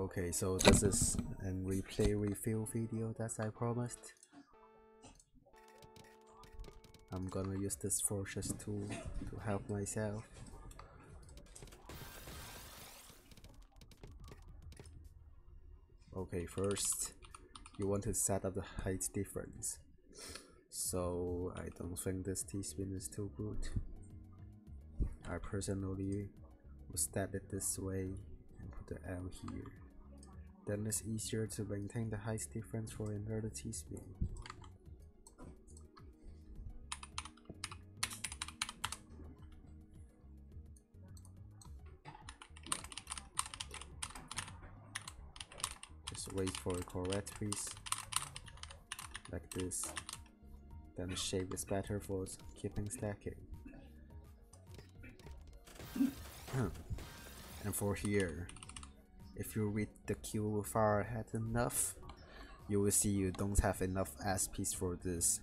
Okay, so this is a replay review video that I promised. I'm gonna use this fortress tool to help myself. Okay, first you want to set up the height difference. So I don't think this T-spin is too good. I personally will set it this way and put the L here. Then it's easier to maintain the height difference for another T-spin. Just wait for a correct piece, like this. Then the shape is better for keeping stacking. And for here, if you read the queue far ahead enough, you will see you don't have enough S piece for this,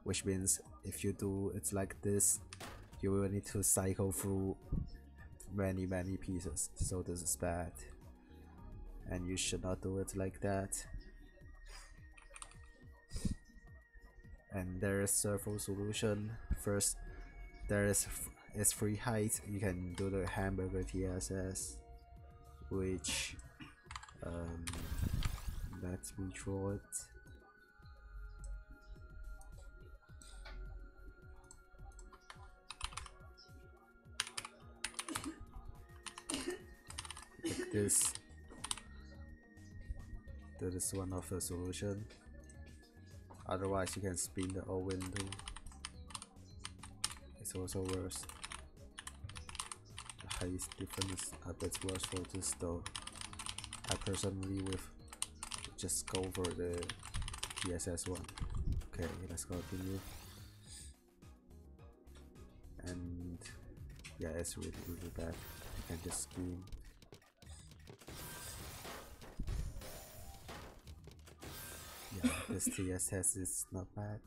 which means if you do it like this, you will need to cycle through many pieces, so this is bad and you should not do it like that. And there is several solution. First, there is free height. You can do the hamburger TSS, which let me draw it. Like this. That is one of the solution. Otherwise, you can spin the old window. It's also worse. The height difference is a bit worse for this though. I personally would just go for the TSS one. Okay, let's continue. And yeah, it's really bad. You can just spin. Yeah, this TSS is not bad.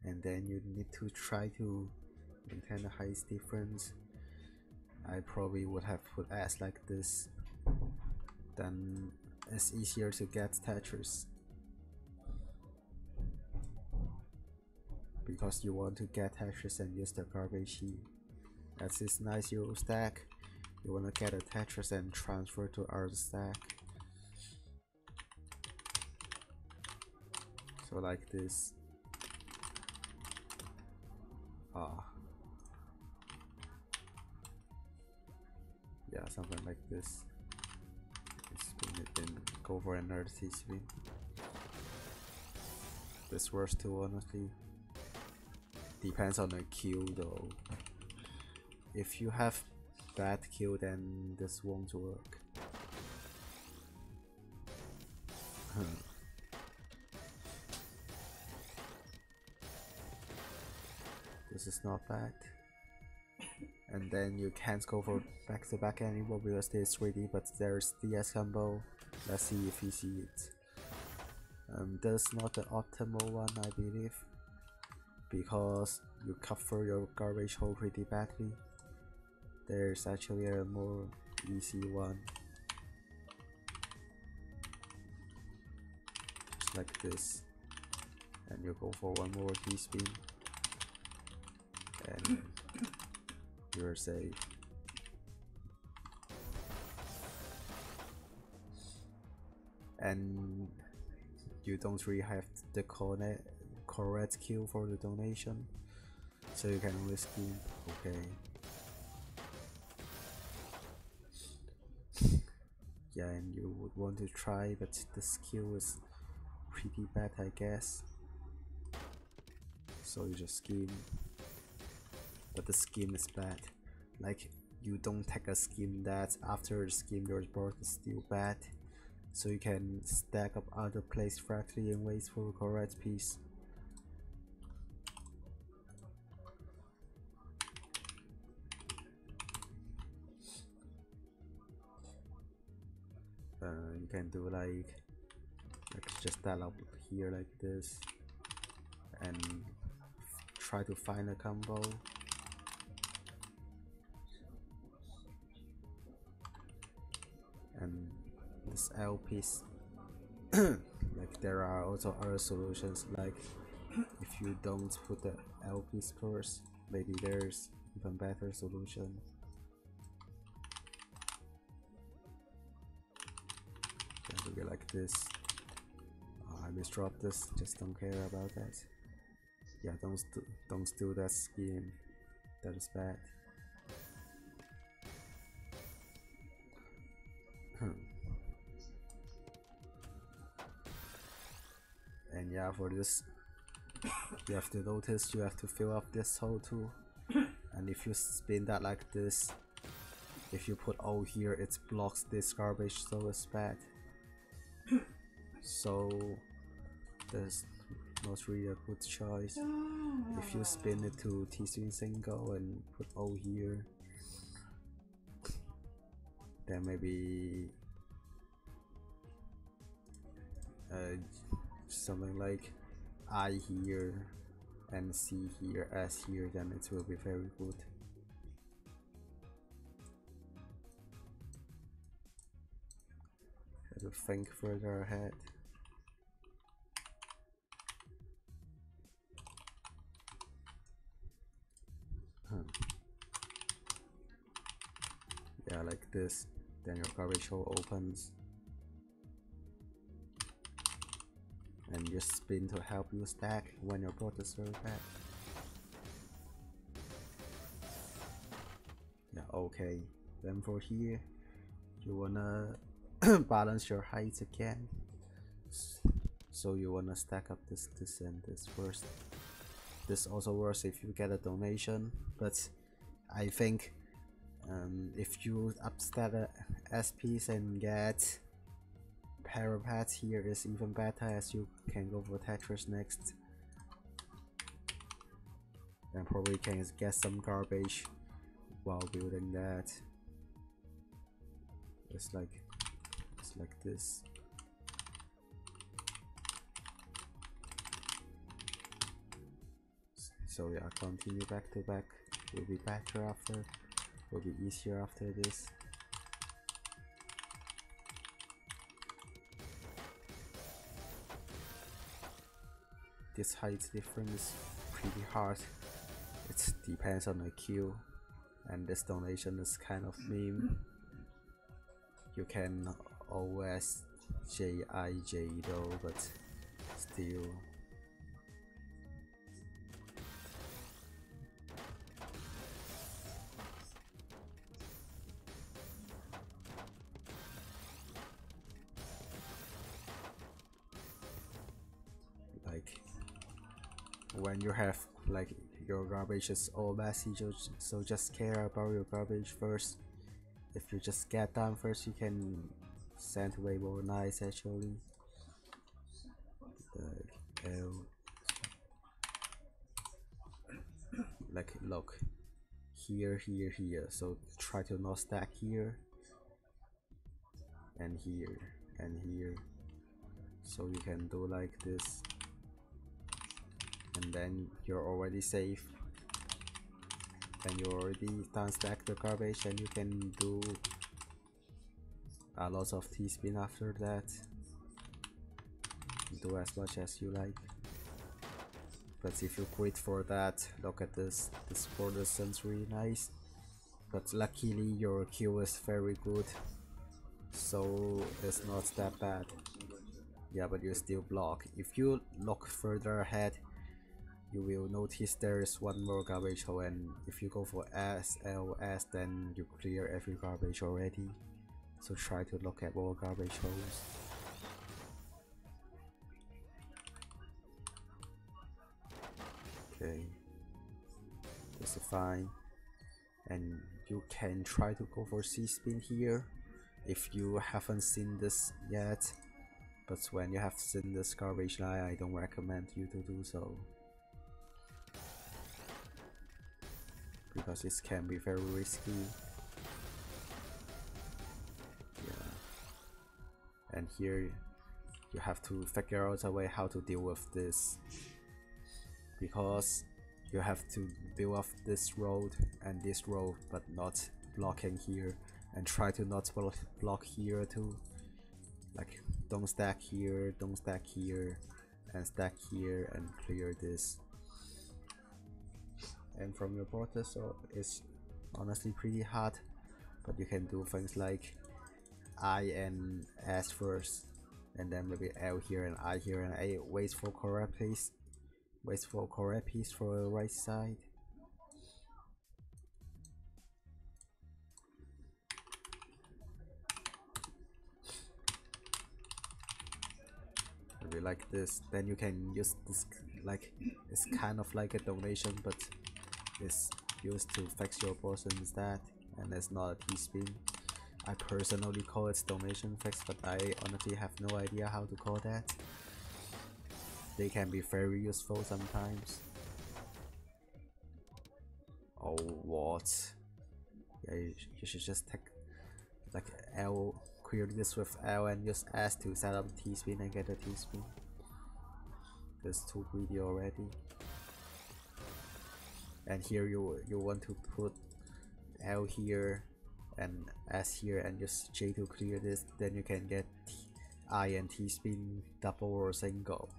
And then you need to try to maintain the height difference. I probably would have put S like this. Then it's easier to get Tetris. Because you want to get Tetris and use the garbage heap. That's this nice Euro stack. You want to get a Tetris and transfer to our stack. So like this. Yeah, something like this. Spin it and go for another T-spin. This works too, honestly. Depends on the queue though. If you have bad queue, then this won't work. This is not bad. And then you can't go for back to back anymore because it's 3D, but there's DS combo. Let's see if you see it. That's not the optimal one, I believe, because you cover your garbage hole pretty badly. There's actually a more easy one, just like this, and you go for one more T-spin and you're safe. And you don't really have the correct queue for the donation, so you can only scheme. Okay. Yeah, and you would want to try, but the skill is pretty bad, I guess. So you just scheme. But the scheme is bad. Like, you don't take a scheme that after the scheme your board is still bad, so you can stack up other plays correctly and wait for the correct piece. You can do like just dial up here like this and try to find a combo. and this L piece. Like there are also other solutions, like if you don't put the L piece first, maybe there's even better solution. Can do it like this. I misdropped this, just don't care about that. Yeah, don't steal that scheme, that is bad. And yeah, for this you have to notice you have to fill up this hole too. And if you spin that like this, if you put O here, it blocks this garbage, so it's bad. So there's not really a good choice. If you spin it to T-string single and put O here, then maybe something like I here and C here, S here, then it will be very good. Have to think further ahead. Yeah, like this, then your garbage hole opens and you spin to help you stack when your processor back. Yeah, okay. Then for here, you wanna balance your height again. So you wanna stack up this and this first. This also works if you get a donation, but I think if you upstack the SPs and get parapets here is even better, as you can go for Tetris next and probably can get some garbage while building that. It's like this. So yeah, continue back to back. Will be better after, will be easier after this. This height difference is pretty hard. It depends on the queue, and this donation is kind of meme. You can always JIJ though, but still. Like when you have like your garbage is all messy, so just care about your garbage first. If you just get down first, you can send way more nice actually. Like look, here, so try to not stack here and here and here, so you can do like this, and then you're already safe. And you already done stack the garbage, and you can do a lot of T-spin after that. Do as much as you like. But if you quit for that, look at this. This border sounds really nice. But luckily your queue is very good, so it's not that bad. Yeah, but you still block. If you look further ahead, you will notice there is one more garbage hole, and if you go for SLS, then you clear every garbage already. So try to look at more garbage holes. Okay, this is fine. And you can try to go for C-spin here if you haven't seen this yet. But when you have seen this garbage line, I don't recommend you to do so, because it can be very risky. Yeah. And here you have to figure out a way how to deal with this, because you have to build up this road and this road, but not blocking here. and try to not block here too. Like don't stack here, don't stack here, and stack here and clear this. And from your border, so it's honestly pretty hard, but you can do things like I and S first, and then maybe L here and I here and A. Wait for correct piece. Wait for correct piece for the right side. Maybe like this. Then you can use this, like it's kind of like a donation, but it's used to fix your boss instead, and it's not a T-spin. I personally call it donation fix, but I honestly have no idea how to call that. They can be very useful sometimes. Oh, what? Yeah, you should just take like L, clear this with L and use S to set up T-spin and get a T-spin. That's too greedy already. And here you want to put L here and S here and use J to clear this, then you can get I and T spin double or single,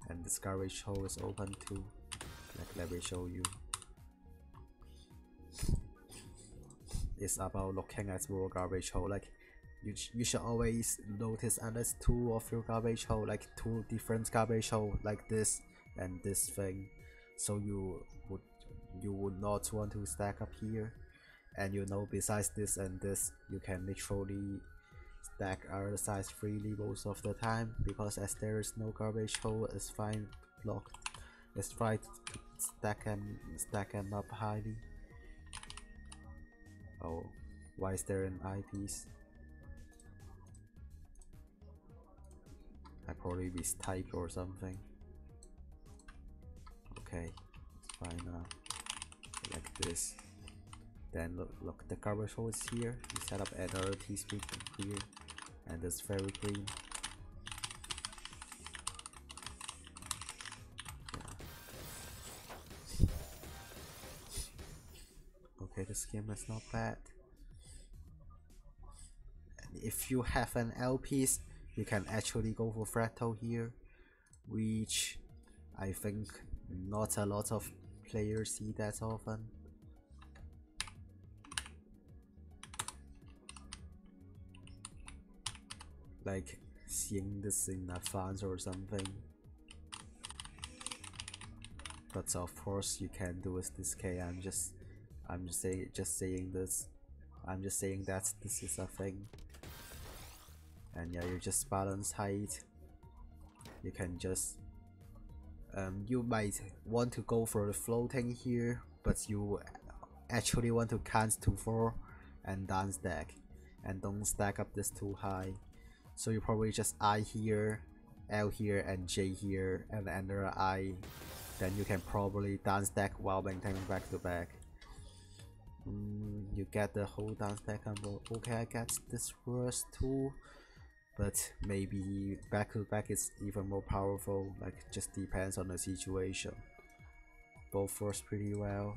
and this garbage hole is open too. Like, let me show you. It's about looking at your garbage hole. Like you should always notice at least two of your garbage hole, like two different garbage hole like this and this thing, so you would not want to stack up here. And you know, besides this and this, you can literally stack other sides freely most of the time, because as there is no garbage hole, it's fine blocked. It's fine to stack them up highly. Oh, why is there an eyepiece? I probably mistyped or something. Okay, it's fine now. Like this. Then look, the garbage hole is here. You set up another T-spin here, and it's very green. Yeah. Okay, the scheme is not bad. And if you have an L piece, you can actually go for fractal here, which I think not a lot of players see that often. Like seeing this in advance or something. But of course you can do with this K. I'm just saying this. I'm just saying that this is a thing. And yeah, you just balance height. You can just you might want to go for the floating here, but you actually want to count to 4 and down stack, and don't stack up this too high. So you probably just I here, L here, and J here, and another I. Then you can probably down stack while maintaining back to back. You get the whole down stack combo. Okay, I get this worse too, but maybe back to back is even more powerful. Like, just depends on the situation. Both works pretty well.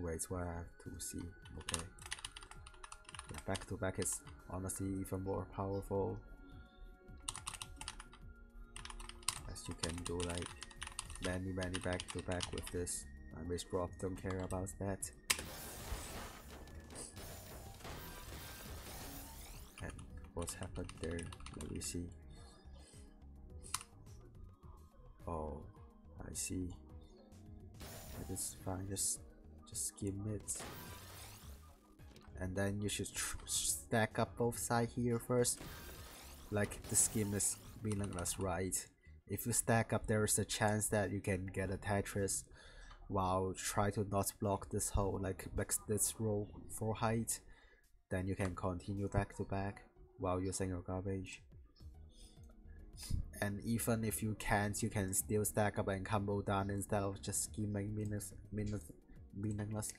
Wait, what I have to see. Okay, yeah, back to back is honestly even more powerful, as you can do like many back to back with this. And Miss Rob don't care about that. And what's happened there? Let me see. Oh, I see. That is fine. Just skim it, and then you should stack up both sides here first. Like, the scheme is meaningless, right? If you stack up, there is a chance that you can get a Tetris while try to not block this hole, like this row for height. Then you can continue back to back while using your garbage. And even if you can't, you can still stack up and combo down instead of just scheming meaninglessly.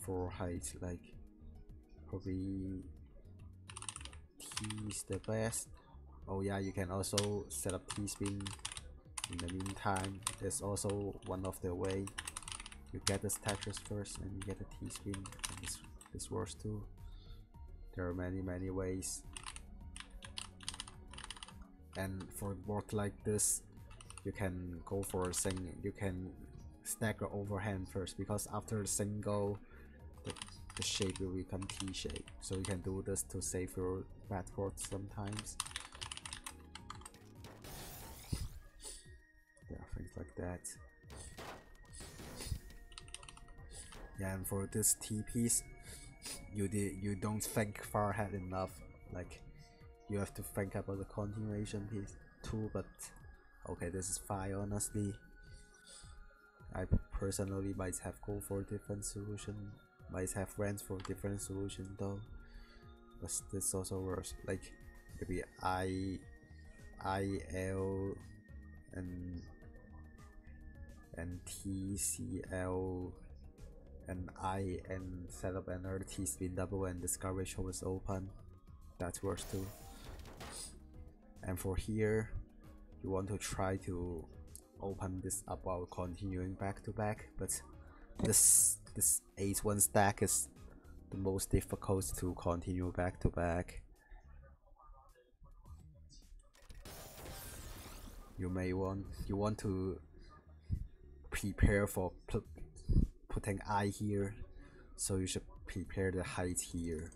For height, like probably T is the best. Oh yeah, you can also set up T-spin in the meantime. There's also one of the way you get the Tetris first and you get a T-spin, and this works too. There are many ways. And for board like this, you can go for a single. You can stack your overhand first, because after the single, the shape will become T shape. So you can do this to save your bad boards sometimes. Yeah, things like that. Yeah, and for this T piece, you don't think far ahead enough. Like, you have to think about the continuation piece too, but okay, this is fine honestly. I personally might have go for different solution, might have went for different solution though, but this also works. Like maybe I L and T C L and I and set up another T spin double and discourage hole is open. That works too. And for here, you want to try to open this up while continuing back to back, but this 8-1 stack is the most difficult to continue back to back. You want to prepare for putting I here, so you should prepare the height here.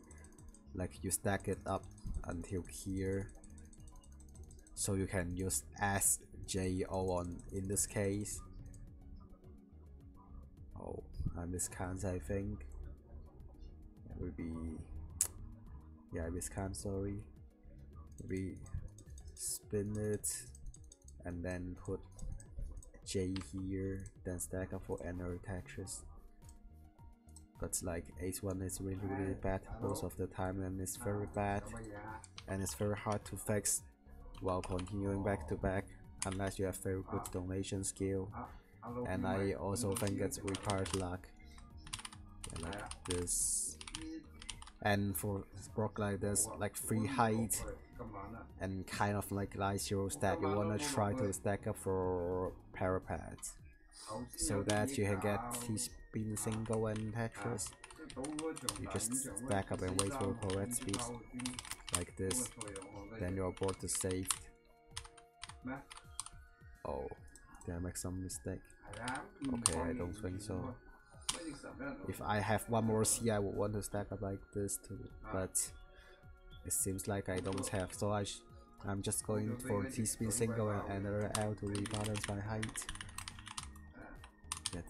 Like you stack it up until here, so you can use S, J, O on in this case. Oh, I miscount, I think. It will be, yeah, I miscount, sorry. Maybe spin it and then put J here, then stack up for another Tetris. But like 8-1 is really bad most of the time, and it's very bad, and it's very hard to fix while continuing back to back unless you have very good donation skill. And I also think it requires luck. Yeah, like this. And for block like this, like free height and kind of like light zero stack, you wanna try to stack up for parapet, so that you can get T-spin single and Tetris. You just stack up and wait for correct speed like this, then your board is saved. Oh, did I make some mistake? Okay, I don't think so. If I have one more C, I would want to stack up like this too, but it seems like I don't have, so I'm just going for T-spin single and another L to rebalance my height. Yeah,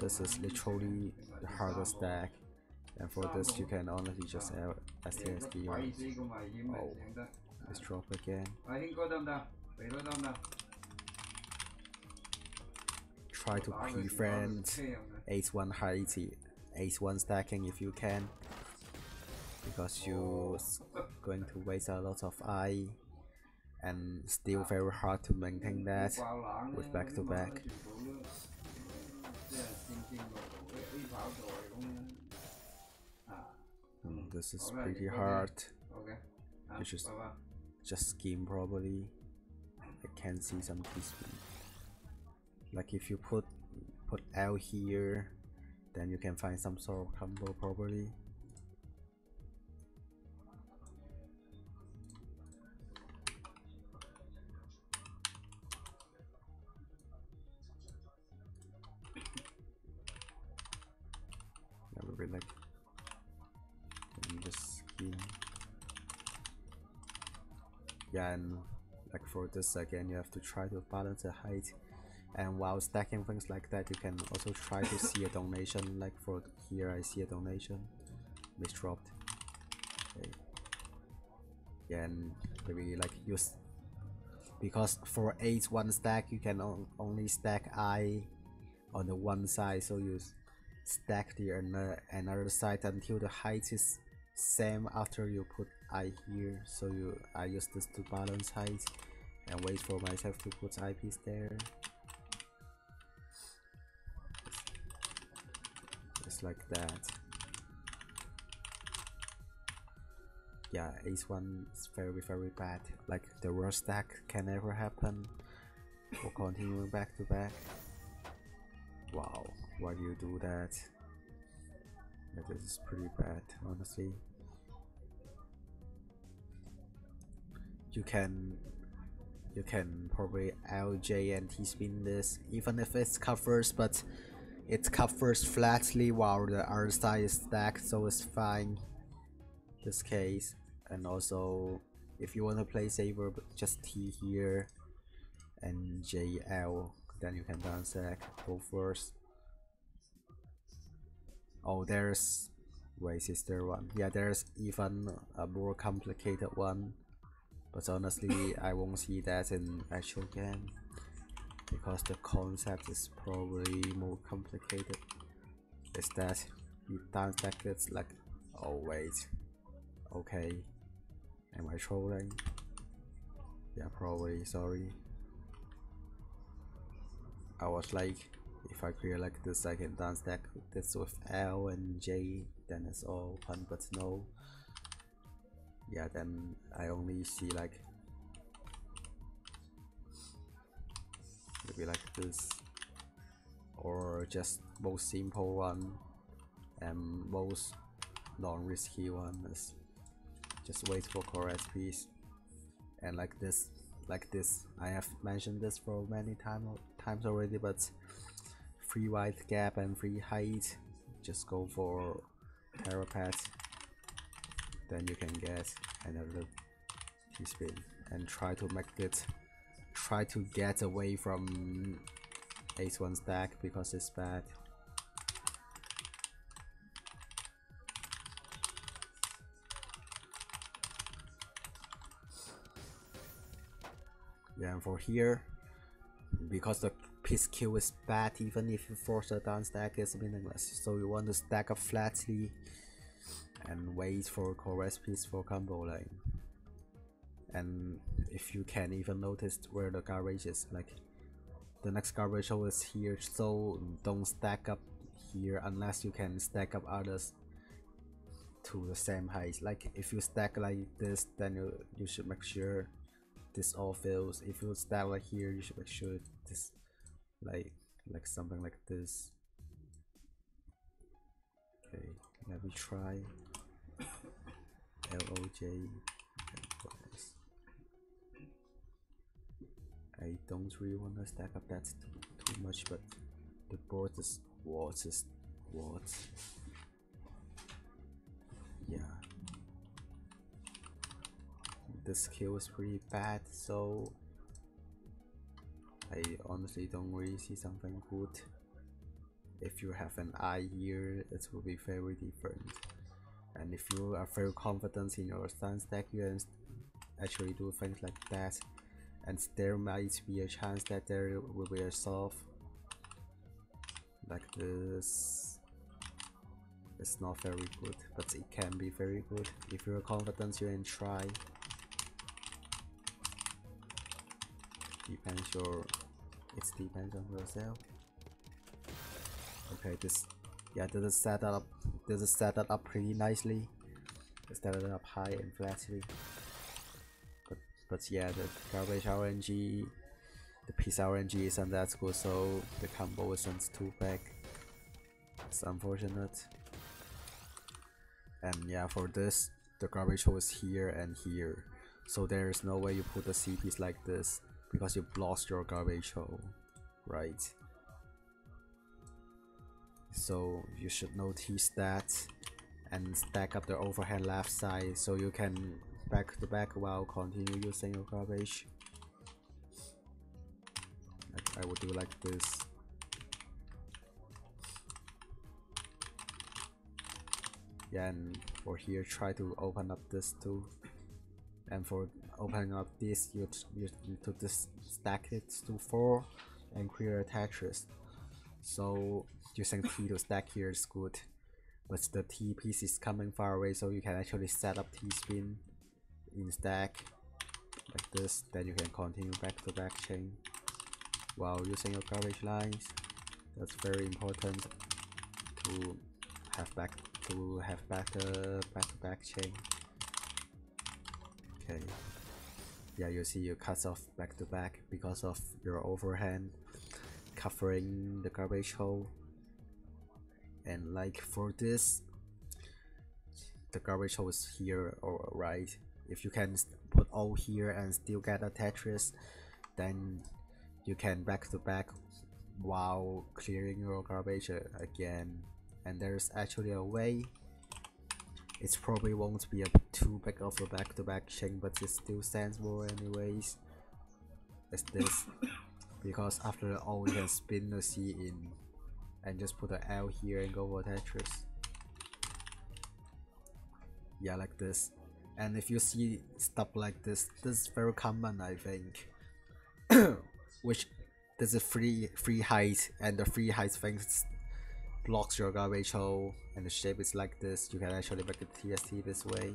this is literally the hardest stack, and for this you can honestly just STSD. Oh, let's drop again. Try to prevent 8-1 height, 8-1 stacking if you can, because you're going to waste a lot of I, and still very hard to maintain that with back to back. This is pretty hard. You should just scheme properly. I can see some T-spin. Like if you put L here, then you can find some sort of combo properly. That would be like, just scheme. Yeah, and like for this again, you have to try to balance the height. And while stacking things like that, you can also try to see a donation. Like for here, I see a donation, misdropped. Okay. Yeah, and maybe like use, because for 8-1 stack, you can only stack I on the one side, so you stack the another side until the height is same after you put I here. So I use this to balance height and wait for myself to put I piece there. Just like that. yeah, ace 1 is very bad. Like the worst stack can never happen for continuing back to back. Wow, why do you do that? Yeah, this is pretty bad, honestly. You can probably LJ and T-spin this, even if it's cut first, but it cut first flatly while the other side is stacked, so it's fine. This case, and also if you want to play saver, just T here and JL, then you can down stack, go first. Oh, there's, wait, is there one? Yeah, there's even a more complicated one, but honestly I won't see that in actual game because the concept is probably more complicated. Is that you down stack it's like, oh wait, okay, am I trolling? Yeah, probably, sorry. I was like, if I clear like this I can down stack this with L and J, then it's all fun, but no. Yeah, then I only see like maybe like this, or just most simple one and most non-risky one is just wait for correct piece. And like this, I have mentioned this for many times already, but free wide gap and free height, just go for parapet, then you can get another T-spin and try to get away from ace 1 stack because it's bad. Yeah, and for here, because the piece kill is bad, even if you force a down stack, it's meaningless. So you want to stack up flatly and wait for correct piece for combo line. And if you can even notice where the garbage is, like the next garbage hole is here, so don't stack up here unless you can stack up others to the same height. Like if you stack like this, then you should make sure this all fails. If you stack like here, you should make sure this like something like this. Okay, let me try LOJ. I don't really want to stack up that too much, but the board is what? Yeah, this skill is pretty bad, so I honestly don't really see something good. If you have an eye here, it will be very different. And if you are very confident in your stance deck, you can actually do things like that. And there might be a chance that there will be a solve like this. It's not very good, but it can be very good. If you're confident, you can try. It depends on yourself. Okay, this is set up. This is set up pretty nicely. It's set it up high and flatly. But yeah, the garbage RNG, the piece RNG isn't that good, so the combo isn't too big. It's unfortunate. And yeah, for this, the garbage hole is here and here, so there is no way you put the CPs like this because you lost your garbage hole, right? So you should notice that and stack up the overhead left side so you can back to back while continue using your garbage. Like I would do like this. Yeah, and for here try to open up this too. And for opening up this, you to this stack it to 4 and clear a Tetris. So using T to stack here is good, but the T piece is coming far away, so you can actually set up T spin in stack like this. Then you can continue back to back chain while using your garbage lines. That's very important to have back to back chain. Okay. Yeah, you see you cut off back to back because of your overhand covering the garbage hole. And like for this, the garbage hole is here, or right? If you can put all here and still get a Tetris, then you can back to back while clearing your garbage again. And there's actually a way. It probably won't be a too big of a back to back chain, but it still stands more anyways. It's this. Because after all, you can spin the C in and just put an L here and go for Tetris. Yeah, like this. And if you see stuff like this is very common, I think. Which there's a free height, and the free height thing blocks your garbage hole, and the shape is like this. You can actually make a TST this way,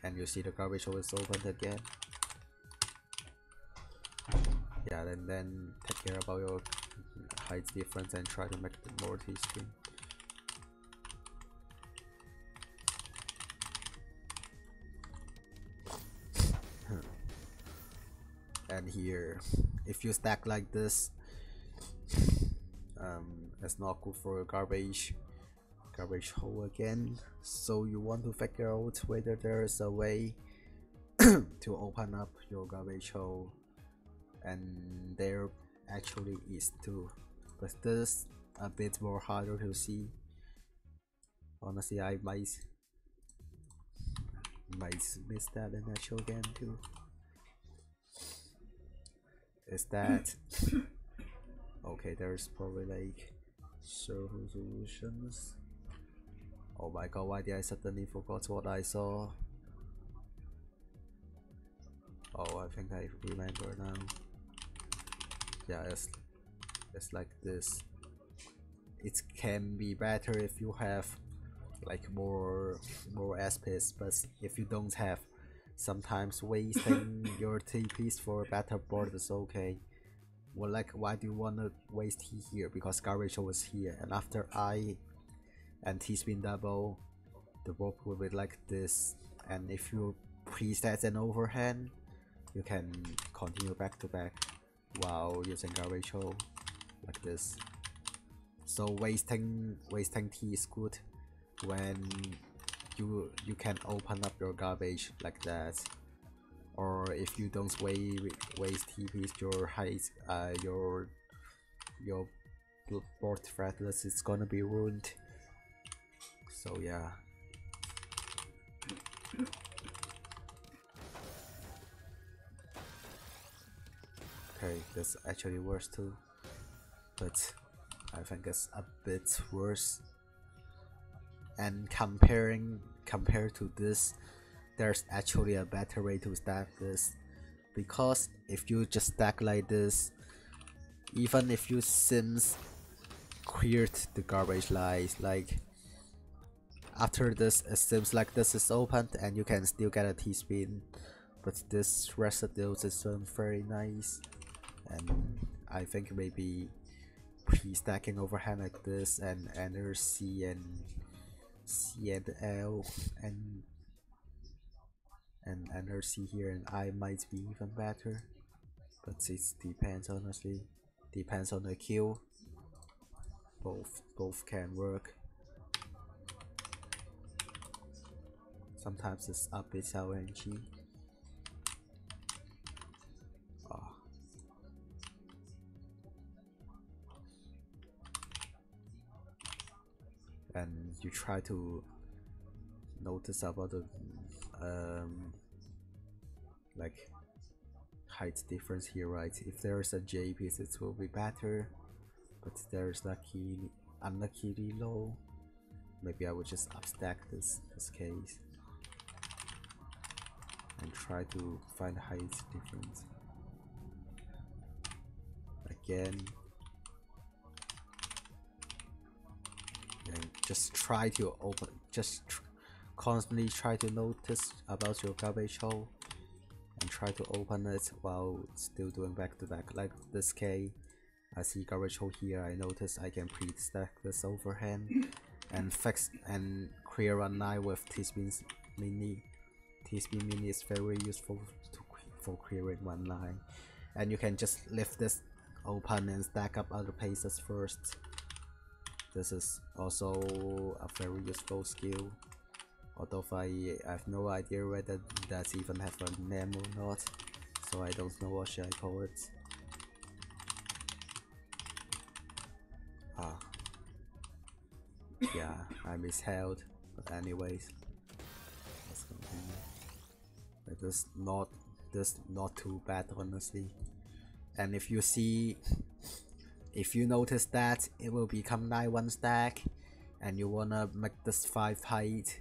and you see the garbage hole is opened again. Yeah, then take care about your height difference and try to make it more T-string. And here, if you stack like this, it's not good for your garbage hole again. So you want to figure out whether there is a way to open up your garbage hole, and there actually is too, but this a bit more harder to see. Honestly, I might miss that in a show game too. Is that okay? There's probably like several solutions. Oh my god, why did I suddenly forgot what I saw? Oh, I think I remember now. Yeah, it's like this. It can be better if you have like more aspects, but if you don't have, sometimes wasting your TPs for a better board is okay. Well, like, why do you wanna waste T here? Because garbage was here, and after I and T spin double, the board will be like this. And if you preset an overhand, you can continue back to back while using garbage hole like this. So wasting T is good when you can open up your garbage like that, or if you don't waste TPs, your height, your board fretless is gonna be ruined. So yeah. Okay, that's actually worse too, but I think it's a bit worse. And compared to this, there's actually a better way to stack this, because if you just stack like this, even if you sims cleared the garbage lines, like after this it seems like this is opened and you can still get a T-spin, but this residue is very nice. And I think maybe pre-stacking overhand like this and enter C and L and enter C here and I might be even better, but it depends, honestly. Depends on the queue. Both can work. Sometimes it's a bit LNG. And you try to notice about the like height difference here, right? If there is a J piece, it will be better, but there's unluckily low. Maybe I would just upstack this case and try to find height difference again. And just try to open, constantly try to notice about your garbage hole and try to open it while still doing back to back. Like this K, I see garbage hole here, I notice I can pre-stack this overhand and fix and clear a 9 with T-spins mini T-spin mini is very useful for clearing one line, and you can just lift this open and stack up other pieces first. This is also a very useful skill, although I have no idea whether that even have a name or not, so I don't know what should I call it. Yeah, I misheld, but anyways, let's continue. But this not too bad, honestly. And if you notice that it will become 9-1 stack, and you wanna make this 5 height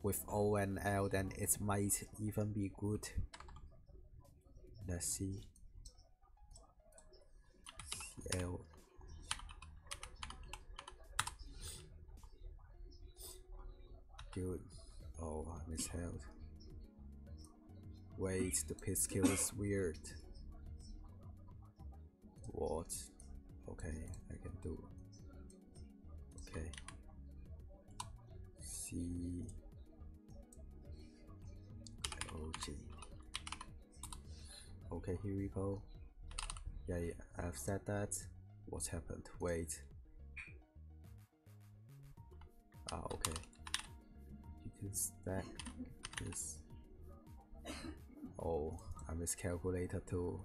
with O and L, then it might even be good. Let's see. L. Dude. Oh, I misheld. Wait, the pit skill is weird. What? Okay, I can do. Okay. C O G. Okay, here we go. Yeah, I've said that. What happened? Wait. Okay. You can stack this. Oh, I miscalculated too.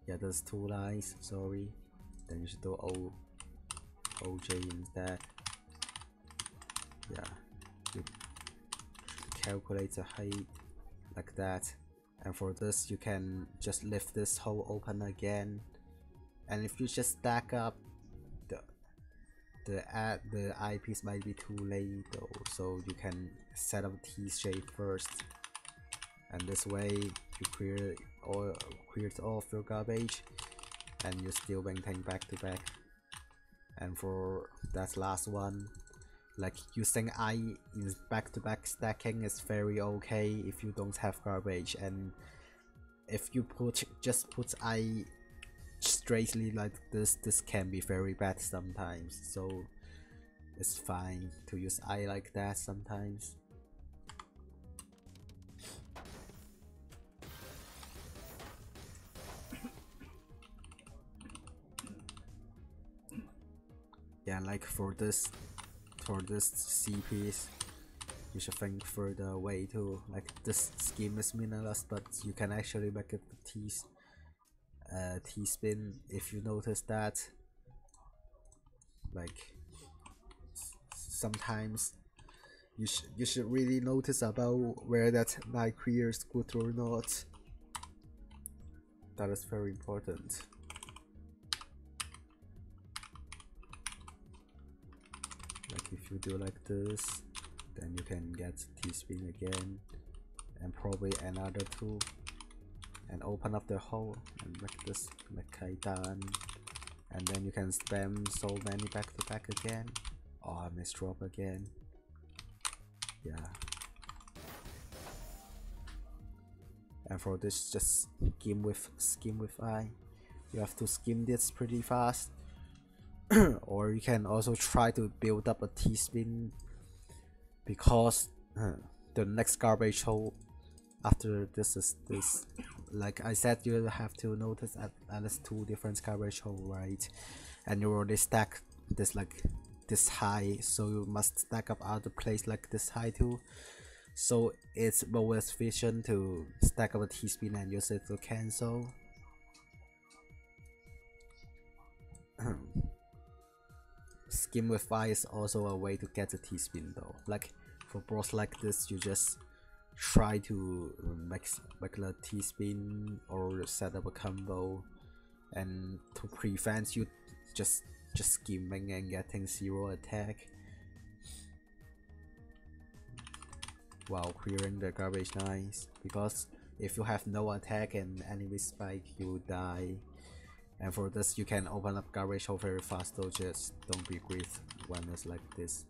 Yeah, there's 2 lines, sorry. Then you should do OJ instead. Yeah, you calculate the height like that. And for this, you can just lift this hole open again. And if you just stack up, the eyepiece might be too late though, so you can set up T shape first. And this way, you clear all of your garbage, and you still maintain back to back. And for that last one, like using I in back to back stacking is very okay if you don't have garbage, and if you just put I straightly like this can be very bad sometimes, so it's fine to use I like that sometimes. Yeah, like for this C piece, you should think further away too. Like this scheme is meaningless, but you can actually make it the T-spin if you notice that. Like sometimes you should really notice about where that knight clears good or not. That is very important. Like if you do like this, then you can get T-spin again, and probably another 2, and open up the hole and make this like kaitan, and then you can spam so many back to back again. Oh, I missed drop again. Yeah. And for this, just skim with I. You have to skim this pretty fast. Or you can also try to build up a T-spin, because the next garbage hole after this is this. Like I said, you have to notice at least 2 different garbage hole, right? And you already stack this like this high, so you must stack up other place like this high too. So it's more efficient to stack up a T-spin and use it to cancel. Skim with I is also a way to get a T-spin though. Like for bros like this, you just try to make a T-spin or set up a combo, and to prevent you just skimming and getting 0 attack while clearing the garbage lines, because if you have no attack and enemy spike, you die. And for this, you can open up garbage hole very fast, so just don't be greedy when it's like this.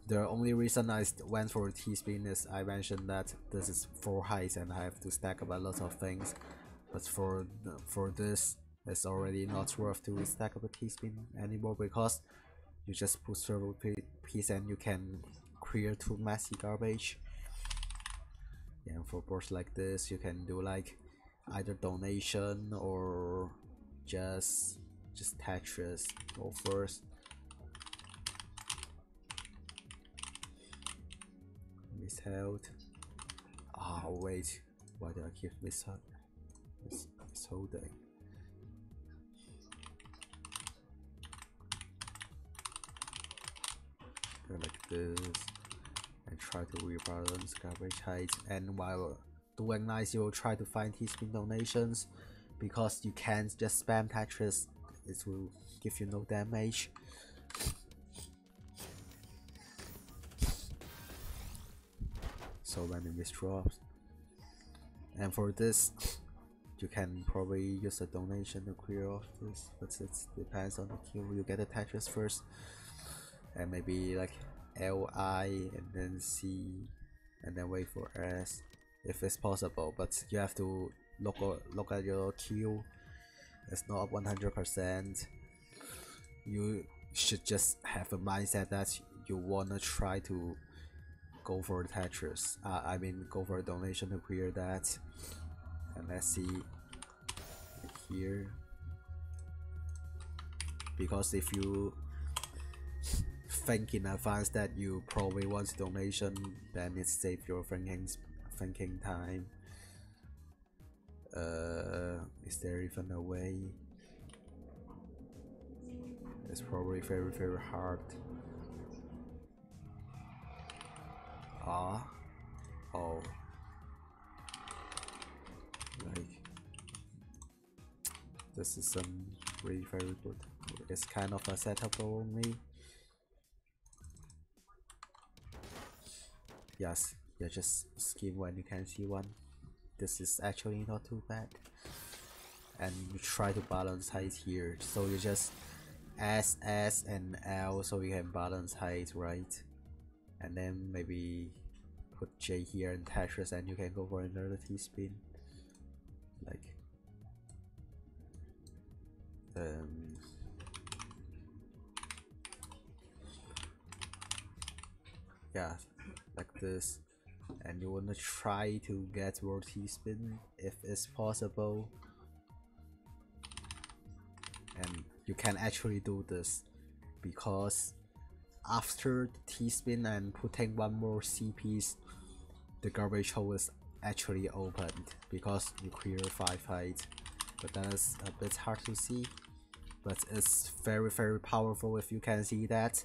The only reason I went for T-spin is I mentioned that this is 4 heights and I have to stack up a lot of things. But for this, it's already not worth to stack up a T-spin anymore, because you just put several piece and you can clear 2 messy garbage. Yeah, and for boards like this, you can do like either donation or just Tetris. Go first. Misheld. Ah, oh, wait. Why do I keep misholding? Go like this. And try to rebalance garbage height. And while doing nice, you'll try to find T-spin donations. Because you can't just spam Tetris. It will give you no damage. So many misdrops. And for this, you can probably use a donation to clear off this, but it depends on the queue. You get the Tetris first, and maybe like LI and then C, and then wait for S, if it's possible. But you have to look at your queue. It's not 100%. You should just have a mindset that you wanna try to go for Tetris. I mean, go for a donation to clear that. And let's see here, because if you think in advance that you probably want donation, then it saves your thinking time. Is there even a way? It's probably very hard. Oh, like this is really very good. It's kind of a setup only. Yes, you just skim when you can see one. This is actually not too bad. And you try to balance height here, so you just S and L so you can balance height, right? And then maybe put J here and Tetris, and you can go for another T-spin. Like yeah, like this. And you wanna try to get more T-spin if it's possible. And you can actually do this because after the T-spin and putting one more C piece, the garbage hole is actually opened because you clear 5 height. But that is a bit hard to see, but it's very powerful if you can see that,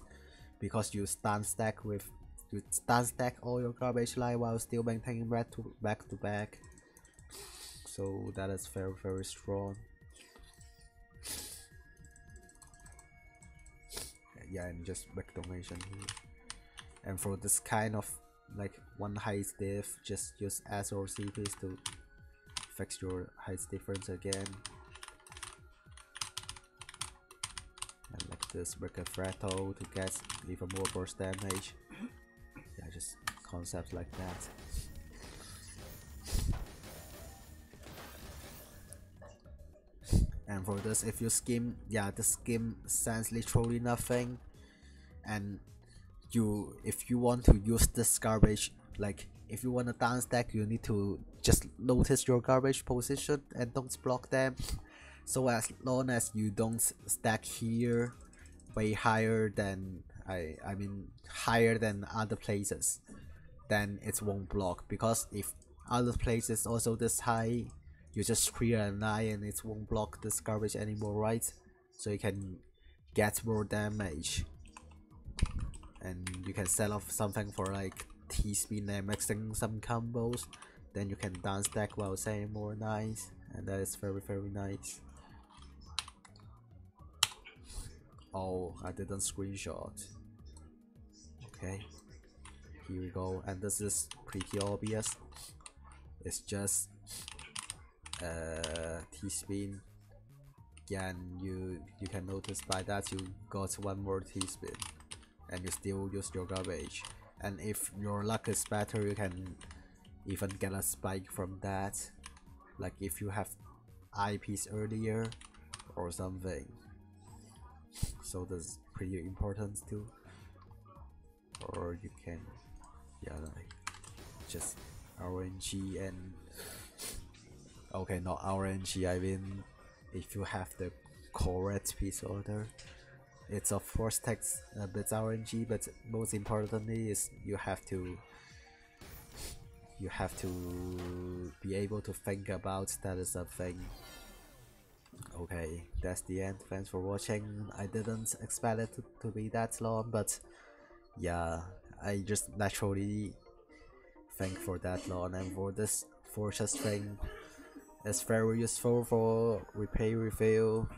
because you stun stack all your garbage line while still maintaining back to back. So that is very strong. Yeah, and just make donation here. And for this kind of like one height diff, just use S or C piece to fix your height difference again. And like this, break a Fretto to get even more burst damage. Yeah, just concepts like that. And for this, if you skim, yeah, the skim sends literally nothing. And if you want to use this garbage, like if you want to down stack, you need to just notice your garbage position and don't block them. So as long as you don't stack here way higher than I mean higher than other places, then it won't block. Because if other places also this high, you just clear a line and it won't block this garbage anymore, right? So you can get more damage, and you can set off something for like T-spin and mixing some combos. Then you can down stack while saying more nice, and that is very nice. Oh, I didn't screenshot. Okay, here we go, and this is pretty obvious. It's just T-spin. Yeah, and you can notice by that you got one more T-spin, and you still use your garbage. And if your luck is better, you can even get a spike from that, like if you have I piece earlier or something. So that's pretty important too. Or you can, yeah, like just RNG and okay, not RNG. I mean, if you have the correct piece order, it's of course takes a bit RNG, but most importantly is you have to be able to think about that is a thing. Okay, that's the end. Thanks for watching. I didn't expect it to be that long, but yeah, I just naturally think for that long, and for this fortress thing, it's very useful for repair refill.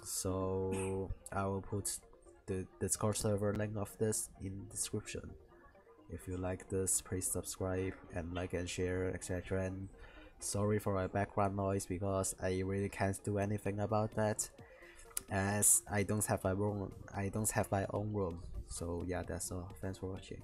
So I will put the Discord server link of this in description. If you like this, please subscribe and like and share, etc. And sorry for my background noise because I really can't do anything about that, as I don't have my own room. So yeah, that's all. Thanks for watching.